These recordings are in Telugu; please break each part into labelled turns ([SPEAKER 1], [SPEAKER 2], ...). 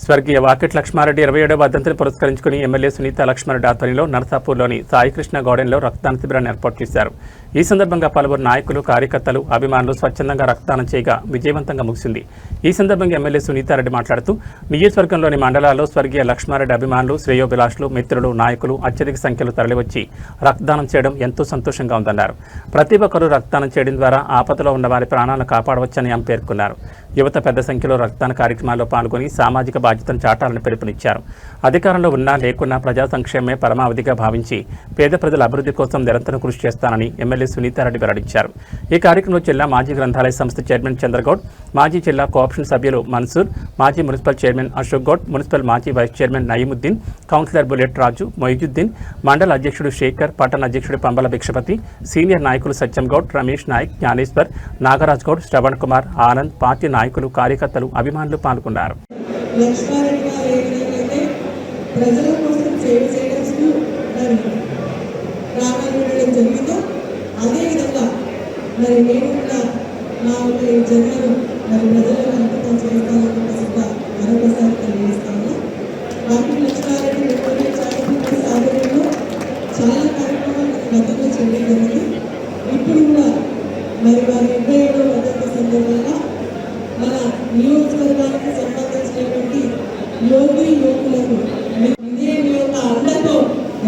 [SPEAKER 1] స్వర్గీయ వాకిట్ లక్ష్మారెడ్డి 27వ వర్ధంతిని పురస్కరించుకుని ఎమ్మెల్యే సునీత లక్ష్మారెడ్డి ఆధ్వర్యంలో నరసాపూర్లోని సాయికృష్ణ గార్డెన్లో రక్తదాన శిబిరాన్ని ఏర్పాటు చేశారు. ఈ సందర్భంగా పలువురు నాయకులు, కార్యకర్తలు, అభిమానులు స్వచ్ఛందంగా రక్తదానం చేయగా విజయవంతంగా ముగిసింది. ఈ సందర్భంగా ఎమ్మెల్యే సునీతారెడ్డి మాట్లాడుతూ నియోజకవర్గంలోని మండలాల్లో స్వర్గీయ లక్ష్మారెడ్డి అభిమానులు, శ్రేయోభిలాషులు, మిత్రులు, నాయకులు అత్యధిక సంఖ్యలో తరలివచ్చి రక్తదానం చేయడం ఎంతో సంతోషంగా ఉందన్నారు. ప్రతి ఒక్కరూ రక్తదానం చేయడం ద్వారా ఆపదలో ఉన్న వారి ప్రాణాలను కాపాడవచ్చని ఆమె పేర్కొన్నారు. యువత పెద్ద సంఖ్యలో రక్తదాన కార్యక్రమాల్లో పాల్గొని సామాజిక బాధ్యతను చాటాలని పిలుపునిచ్చారు. అధికారంలో ఉన్నా లేకున్నా ప్రజా సంక్షేమమే పరమావధిగా భావించి పేద ప్రజల అభివృద్ధి కోసం నిరంతరం కృషి చేస్తానని ఎమ్మెల్యే సునీతారెడ్డి వెల్లడించారు. ఈ కార్యక్రమంలో జిల్లా మాజీ గ్రంథాలయ సంస్థ చైర్మన్ చంద్రగౌడ్, మాజీ జిల్లా కోఆప్షన్ సభ్యులు మన్సూర్, మాజీ municipal chairman Ashok Goud, municipal మాజీ vice chairman Nayeemuddin, councillor bullet Raju, Moizuddin, మండల అధ్యక్షుడు శేఖర్, పట్టణ అధ్యక్షుడు పంబల భిక్షపతి, సీనియర్ నాయకులు సత్యం గౌడ్, రమేష్ నాయక్, జ్ఞానేశ్వర్, నాగరాజ్ గౌడ్, శ్రవణ్ కుమార్, ఆనంద్, పార్టీ నాయకులు, కార్యకర్తలు, అభిమానులు పాల్గొన్నారు.
[SPEAKER 2] ప్రజల కోసం సేవ చేయడానికి ప్రాణాలు ఉండడం జరిగిందో అదేవిధంగా నేను కూడా నా ఈ జన్మను ప్రజలకు అంకితం చేస్తానని మరొకసారి తెలియజేస్తాను. వాకిట్ లక్ష్మారెడ్డి మెమోరియల్ చారిటబుల్ ట్రస్ట్ ఆధ్వర్యంలో చాలా కార్యక్రమాలు గతంలో చేయడం జరిగింది. ఇప్పుడు కూడా వారి 27వ వర్ధంతి సందర్భంగా మన నియోజకవర్గానికి సంబంధించినటువంటి యువకులకు ఇదే మీ యొక్క అండతో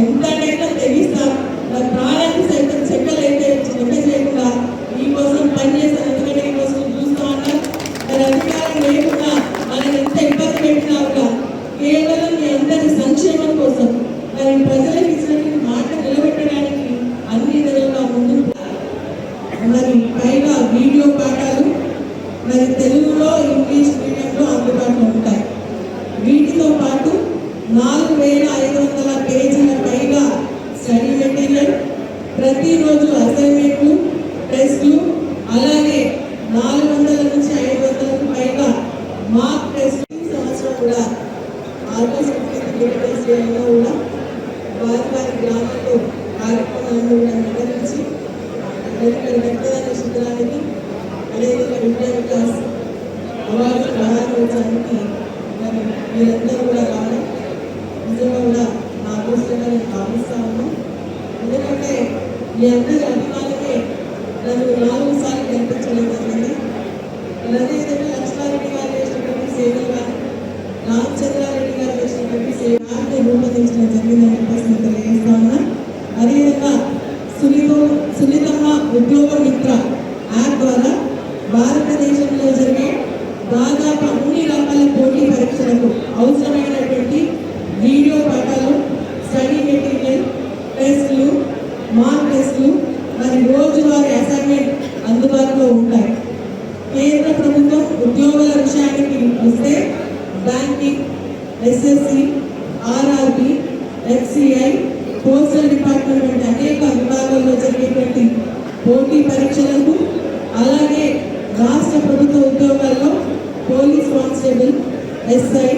[SPEAKER 2] ఎంతైనా తెగిస్తారు. మరి ప్రాణానికి సైతం చెక్కలైతే లెక్క చేయకుండా మీకోసం పనిచేస్తారు. ఎందుకంటే మీకోసం చూస్తూ ఉన్నారు. మరి అధికారం లేకుండా మనకి ఎంత ఇబ్బంది పెట్టినా కూడా కేవలం మీ అందరి సంక్షేమం కోసం మరి ప్రజలకు ఇచ్చినటువంటి మాట నిలబెట్టడానికి అన్ని విధాలుగా ముందుకు మరి పైగా వీడియో పాఠాలు మరి తెలుగులో, ఇంగ్లీష్ మీడియంలో అందుబాటులో ఉంటాయి. వీటితో పాటు 4500 పేజీల పైగా స్టడీ మెటీరియల్, ప్రతిరోజు అసైన్మెంట్లు, టెస్ట్లు, అలాగే 400 నుంచి 500కు పైగా మార్క్ టెస్ట్. ఈ సంవత్సరం కూడా ఆల్మోస్ట్ 50 చేయడంలో కూడా వారి గ్రామాల్లో కార్యక్రమాలను కూడా నిర్వహించి రక్తదాన శిబిరానికి అదేవిధంగా విద్యా వికాస్ అవార్డు ప్రారంభించడానికి మరి మీరందరూ కూడా రావడం నిజంగా కూడా నా అదృష్టంగా నేను భావిస్తా ఉన్నాను. ఎందుకంటే మీ అందరి అభిమానమే నన్ను 4 సార్లు కనిపించడం జరిగింది. అదేవిధంగా లక్ష్మారెడ్డి గారు చేసినటువంటి సేవలు కానీ, రామచంద్రారెడ్డి గారు చేసినటువంటి సేవని రూపొందించడం జరిగిందని చెప్పేసి తెలియజేస్తా ఉన్నా. అదేవిధంగా సునీతమ్మ ఉద్యోగ మిత్ర యాప్ ద్వారా భారతదేశంలో జరిగే దాదాపు అన్ని రకాల పోటీ పరీక్షలకు అవసరమైనటువంటి వీడియో పాఠాలు, స్టడీ మెటీరియల్, టెస్టులు, మార్క్ టెస్టులు, మరి రోజువారీ అసైన్మెంట్ అందుబాటులో ఉంటాయి. కేంద్ర ప్రభుత్వం ఉద్యోగాల విషయానికి వస్తే banking, SSC, RRB, HCI, postal department వంటి అనేక విభాగాల్లో జరిగేటువంటి పోటీ పరీక్షలకు, అలాగే రాష్ట్ర ప్రభుత్వ ఉద్యోగాల్లో పోలీస్ కానిస్టేబుల్, ఎస్ఐ,